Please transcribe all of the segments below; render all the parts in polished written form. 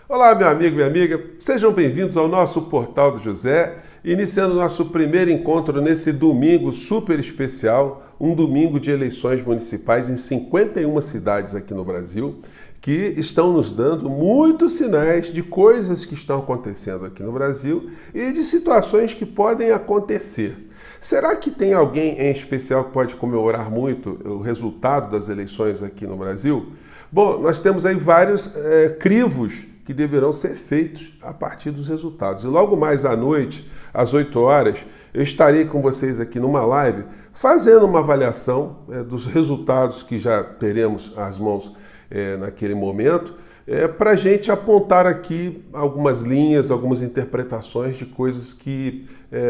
Olá, meu amigo, minha amiga, sejam bem-vindos ao nosso Portal do José, iniciando nosso primeiro encontro nesse domingo super especial, um domingo de eleições municipais em 51 cidades aqui no Brasil, que estão nos dando muitos sinais de coisas que estão acontecendo aqui no Brasil e de situações que podem acontecer. Será que tem alguém em especial que pode comemorar muito o resultado das eleições aqui no Brasil? Bom, nós temos aí vários crivos que deverão ser feitos a partir dos resultados. E logo mais à noite, às 8 horas, eu estarei com vocês aqui numa live fazendo uma avaliação dos resultados que já teremos às mãos naquele momento, para a gente apontar aqui algumas linhas, algumas interpretações de coisas que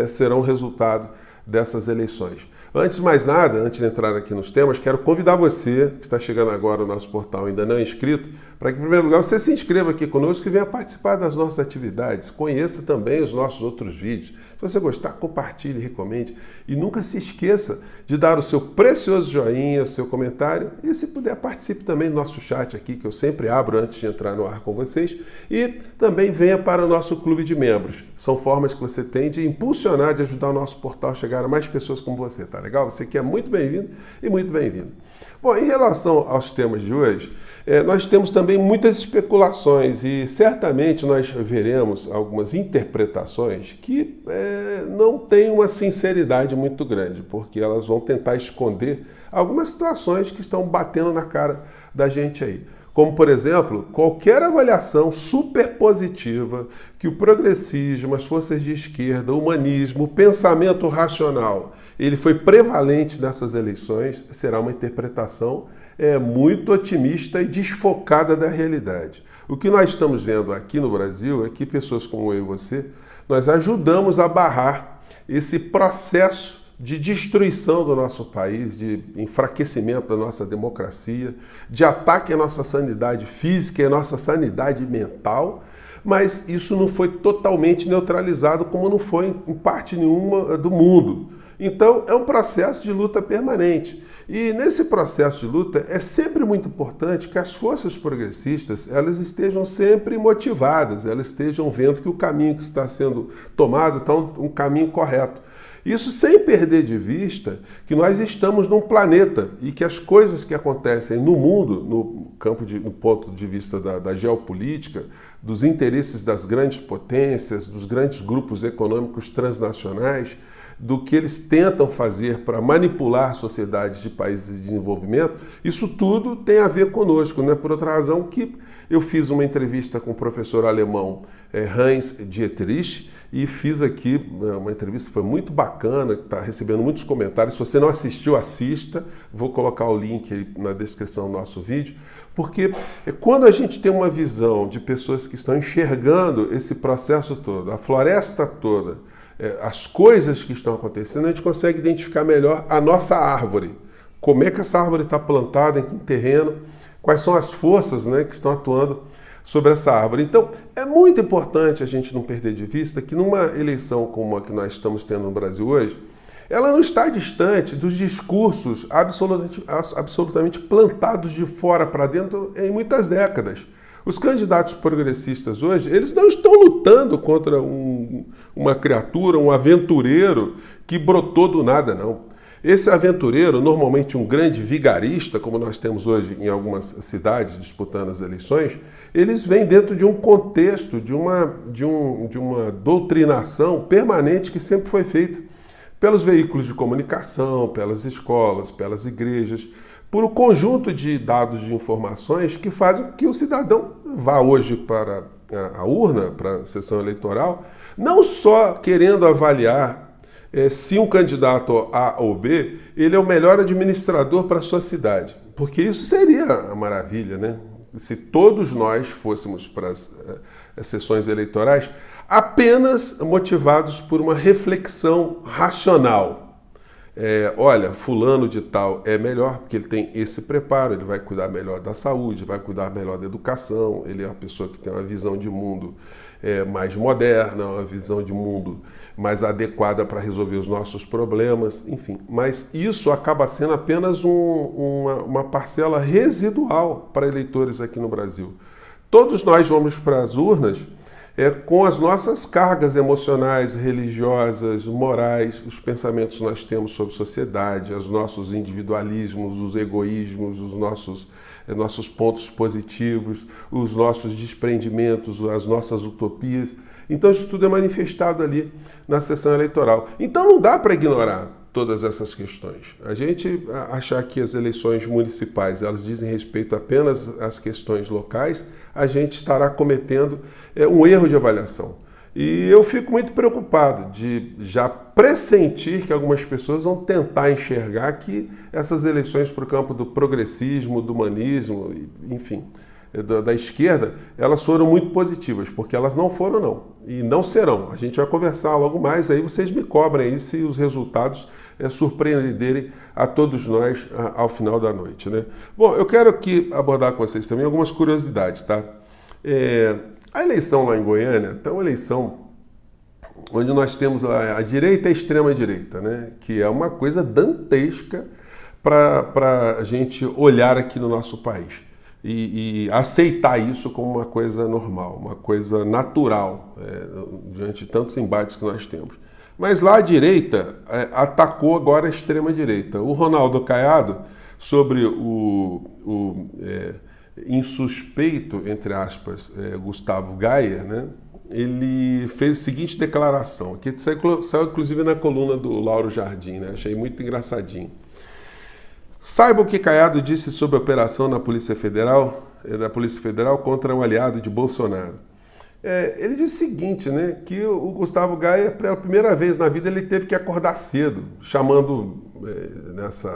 serão resultado dessas eleições. Antes de mais nada, antes de entrar aqui nos temas, quero convidar você, que está chegando agora no nosso portal ainda não é inscrito, para que, em primeiro lugar, você se inscreva aqui conosco e venha participar das nossas atividades. Conheça também os nossos outros vídeos. Se você gostar, compartilhe, recomende. E nunca se esqueça de dar o seu precioso joinha, o seu comentário. E, se puder, participe também do nosso chat aqui, que eu sempre abro antes de entrar no ar com vocês. E também venha para o nosso clube de membros. São formas que você tem de impulsionar, de ajudar o nosso portal a chegar a mais pessoas como você, tá legal? Você que é muito bem-vindo e muito bem-vindo. Bom, em relação aos temas de hoje, nós temos também muitas especulações e certamente nós veremos algumas interpretações que não têm uma sinceridade muito grande, porque elas vão tentar esconder algumas situações que estão batendo na cara da gente aí. Como, por exemplo, qualquer avaliação super positiva que o progressismo, as forças de esquerda, o humanismo, o pensamento racional, ele foi prevalente nessas eleições, será uma interpretação muito otimista e desfocada da realidade. O que nós estamos vendo aqui no Brasil é que pessoas como eu e você, nós ajudamos a barrar esse processo de destruição do nosso país, de enfraquecimento da nossa democracia, de ataque à nossa sanidade física e à nossa sanidade mental, mas isso não foi totalmente neutralizado, como não foi em parte nenhuma do mundo. Então, é um processo de luta permanente. E nesse processo de luta é sempre muito importante que as forças progressistas elas estejam sempre motivadas, elas estejam vendo que o caminho que está sendo tomado está um caminho correto. Isso sem perder de vista que nós estamos num planeta e que as coisas que acontecem no mundo, no ponto de vista da geopolítica, dos interesses das grandes potências, dos grandes grupos econômicos transnacionais, do que eles tentam fazer para manipular sociedades de países de desenvolvimento, isso tudo tem a ver conosco, não é por outra razão que eu fiz uma entrevista com o professor alemão Heinz Dietrich e fiz aqui uma entrevista que foi muito bacana, que está recebendo muitos comentários. Se você não assistiu, assista, vou colocar o link aí na descrição do nosso vídeo, porque quando a gente tem uma visão de pessoas que estão enxergando esse processo todo, a floresta toda, as coisas que estão acontecendo, a gente consegue identificar melhor a nossa árvore. Como é que essa árvore está plantada, em que terreno, quais são as forças que estão atuando sobre essa árvore. Então, é muito importante a gente não perder de vista que numa eleição como a que nós estamos tendo no Brasil hoje, ela não está distante dos discursos absolutamente plantados de fora para dentro em muitas décadas. Os candidatos progressistas hoje, eles não estão lutando contra uma criatura, um aventureiro que brotou do nada, não. Esse aventureiro, normalmente um grande vigarista, como nós temos hoje em algumas cidades disputando as eleições, eles vêm dentro de um contexto, de uma doutrinação permanente que sempre foi feita pelos veículos de comunicação, pelas escolas, pelas igrejas, por um conjunto de dados de informações que fazem com que o cidadão vá hoje para a urna, para a sessão eleitoral, não só querendo avaliar se um candidato A ou B, ele é o melhor administrador para a sua cidade. Porque isso seria a maravilha, né? Se todos nós fôssemos para as sessões eleitorais apenas motivados por uma reflexão racional. Olha, fulano de tal é melhor porque ele tem esse preparo, ele vai cuidar melhor da saúde, vai cuidar melhor da educação, ele é uma pessoa que tem uma visão de mundo mais moderna, uma visão de mundo mais adequada para resolver os nossos problemas, enfim. Mas isso acaba sendo apenas uma parcela residual para eleitores aqui no Brasil. Todos nós vamos para as urnas com as nossas cargas emocionais, religiosas, morais, os pensamentos que nós temos sobre sociedade, os nossos individualismos, os egoísmos, os nossos pontos positivos, os nossos desprendimentos, as nossas utopias. Então isso tudo é manifestado ali na sessão eleitoral. Então não dá para ignorar todas essas questões. A gente achar que as eleições municipais elas dizem respeito apenas às questões locais, a gente estará cometendo um erro de avaliação. E eu fico muito preocupado de já pressentir que algumas pessoas vão tentar enxergar que essas eleições para o campo do progressismo, do humanismo, enfim, da esquerda, elas foram muito positivas, porque elas não foram não, e não serão. A gente vai conversar logo mais, aí vocês me cobrem aí se os resultados surpreenderem a todos nós ao final da noite, né? Bom, eu quero aqui abordar com vocês também algumas curiosidades, tá? A eleição lá em Goiânia tá uma eleição onde nós temos a direita e a extrema-direita, né? Que é uma coisa dantesca para a gente olhar aqui no nosso país e aceitar isso como uma coisa normal, uma coisa natural, diante de tantos embates que nós temos. Mas lá a direita atacou agora a extrema-direita. O Ronaldo Caiado, sobre o insuspeito, entre aspas, Gustavo Gayer, né? Ele fez a seguinte declaração, que saiu inclusive na coluna do Lauro Jardim, né? Achei muito engraçadinho. Saiba o que Caiado disse sobre a operação da Polícia Federal contra um aliado de Bolsonaro. Ele disse o seguinte, né, que o Gustavo Gayer, pela primeira vez na vida, ele teve que acordar cedo, chamando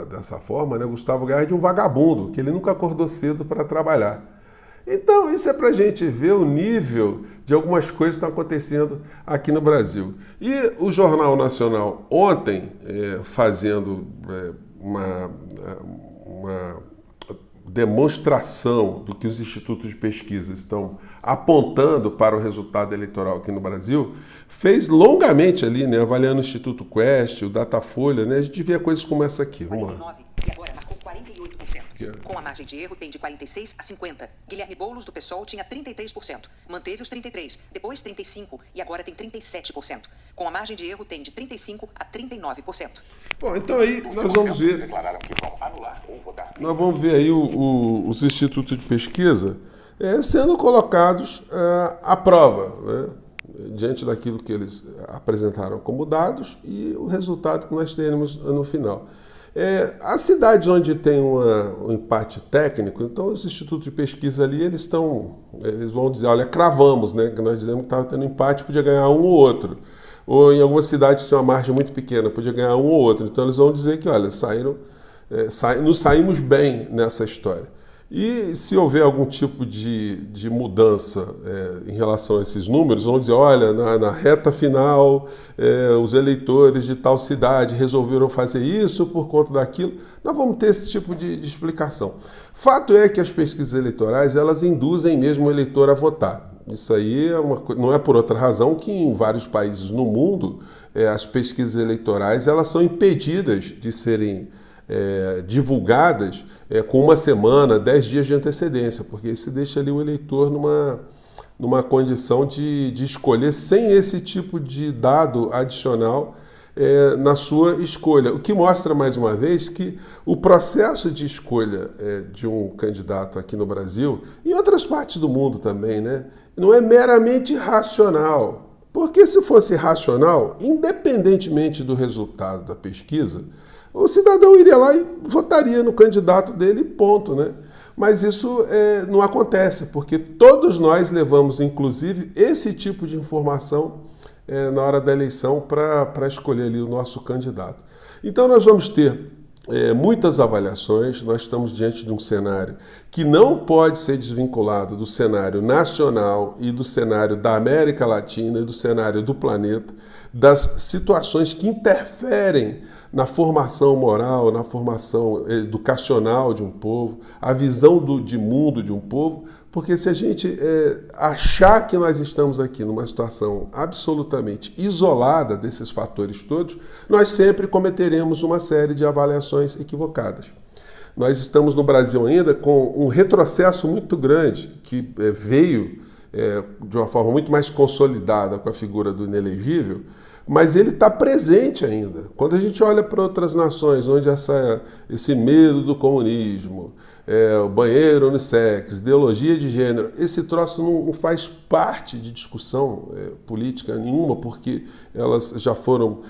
dessa forma, né, Gustavo Gayer de um vagabundo, que ele nunca acordou cedo para trabalhar. Então, isso é para a gente ver o nível de algumas coisas que estão acontecendo aqui no Brasil. E o Jornal Nacional, ontem, fazendo uma demonstração do que os institutos de pesquisa estão apontando para o resultado eleitoral aqui no Brasil, fez longamente ali, né, avaliando o Instituto Quest, o Datafolha, né, a gente vê coisas como essa aqui. Vamos 49, lá. E agora marcou 48%. Com a margem de erro tem de 46% a 50%. Guilherme Boulos, do PSOL, tinha 33%. Manteve os 33%, depois 35% e agora tem 37%. Com a margem de erro tem de 35% a 39%. Bom, então aí nós vamos ver. Declararam que vão anular ou votar. Nós vamos ver aí os institutos de pesquisa sendo colocados à prova, né, diante daquilo que eles apresentaram como dados e o resultado que nós teremos no final. As cidades onde tem um empate técnico, então os institutos de pesquisa ali, eles vão dizer, olha, cravamos, né, que nós dizemos que estava tendo empate, podia ganhar um ou outro. Ou em algumas cidades tinha uma margem muito pequena, podia ganhar um ou outro. Então eles vão dizer que, olha, nos saímos bem nessa história. E se houver algum tipo de mudança em relação a esses números, vão dizer, olha, na reta final, os eleitores de tal cidade resolveram fazer isso por conta daquilo. Nós vamos ter esse tipo de explicação. Fato é que as pesquisas eleitorais, elas induzem mesmo o eleitor a votar. Isso aí não é por outra razão que em vários países no mundo as pesquisas eleitorais elas são impedidas de serem divulgadas com uma semana, 10 dias de antecedência, porque isso deixa ali o eleitor numa condição de escolher sem esse tipo de dado adicional na sua escolha. O que mostra, mais uma vez, que o processo de escolha de um candidato aqui no Brasil, e em outras partes do mundo também, né, não é meramente racional. Porque se fosse racional, independentemente do resultado da pesquisa, o cidadão iria lá e votaria no candidato dele, ponto, né? Mas isso não acontece, porque todos nós levamos, inclusive, esse tipo de informação na hora da eleição para escolher ali o nosso candidato. Então nós vamos ter muitas avaliações, nós estamos diante de um cenário que não pode ser desvinculado do cenário nacional e do cenário da América Latina e do cenário do planeta, das situações que interferem na formação moral, na formação educacional de um povo, a visão de mundo de um povo, porque se a gente achar que nós estamos aqui numa situação absolutamente isolada desses fatores todos, nós sempre cometeremos uma série de avaliações equivocadas. nós estamos no Brasil ainda com um retrocesso muito grande que veio de uma forma muito mais consolidada com a figura do inelegível, mas ele está presente ainda. Quando a gente olha para outras nações onde esse medo do comunismo, o banheiro unissex, ideologia de gênero, esse troço não faz parte de discussão política nenhuma, porque elas já foram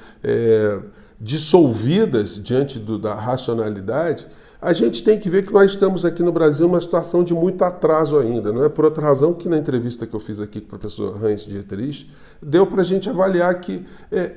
dissolvidas diante da racionalidade. A gente tem que ver que nós estamos aqui no Brasil numa situação de muito atraso ainda. Não é por outra razão que na entrevista que eu fiz aqui com o professor Heinz Dietrich, deu para a gente avaliar que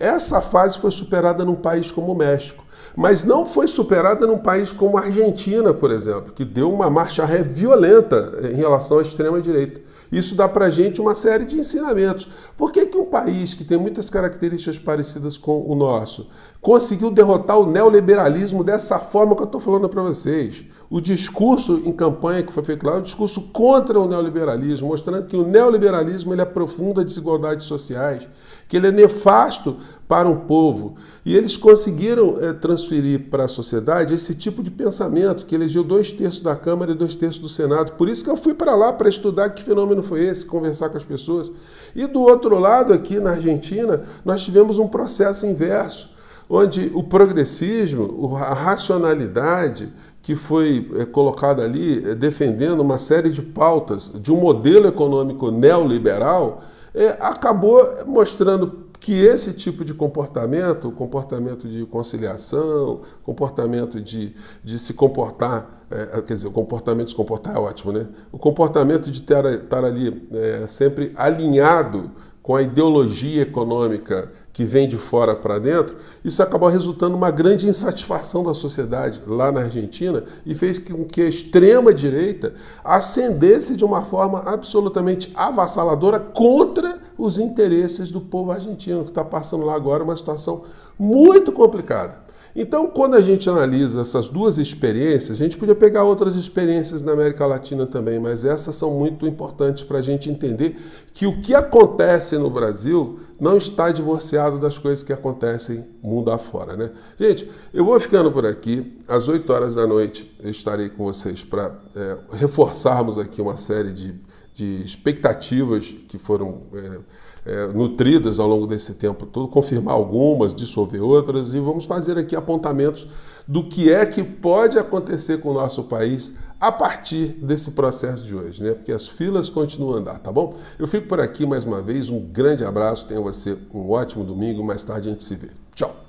essa fase foi superada num país como o México, mas não foi superada num país como a Argentina, por exemplo, que deu uma marcha ré violenta em relação à extrema-direita. Isso dá para a gente uma série de ensinamentos. Por que um país que tem muitas características parecidas com o nosso conseguiu derrotar o neoliberalismo dessa forma que eu estou falando para vocês? O discurso em campanha que foi feito lá é um discurso contra o neoliberalismo, mostrando que o neoliberalismo ele aprofunda desigualdades sociais, que ele é nefasto para um povo. E eles conseguiram transferir para a sociedade esse tipo de pensamento, que elegeu 2/3 da Câmara e 2/3 do Senado. Por isso que eu fui para lá para estudar que fenômeno foi esse, conversar com as pessoas. E do outro lado, aqui na Argentina, nós tivemos um processo inverso, onde o progressismo, a racionalidade que foi colocada ali, defendendo uma série de pautas de um modelo econômico neoliberal, acabou mostrando que esse tipo de comportamento, o comportamento de conciliação, comportamento de se comportar, quer dizer, o comportamento de se comportar é ótimo, né? O comportamento de estar ali sempre alinhado com a ideologia econômica que vem de fora para dentro, isso acabou resultando numa grande insatisfação da sociedade lá na Argentina e fez com que a extrema-direita ascendesse de uma forma absolutamente avassaladora contra os interesses do povo argentino, que está passando lá agora uma situação muito complicada. Então, quando a gente analisa essas duas experiências, a gente podia pegar outras experiências na América Latina também, mas essas são muito importantes para a gente entender que o que acontece no Brasil não está divorciado das coisas que acontecem mundo afora, né? Gente, eu vou ficando por aqui. Às 8 horas da noite eu estarei com vocês para reforçarmos aqui uma série de expectativas que foram nutridas ao longo desse tempo todo, confirmar algumas, dissolver outras, e vamos fazer aqui apontamentos do que é que pode acontecer com o nosso país a partir desse processo de hoje, né? Porque as filas continuam a andar, tá bom? Eu fico por aqui mais uma vez, um grande abraço, tenha você um ótimo domingo, mais tarde a gente se vê. Tchau!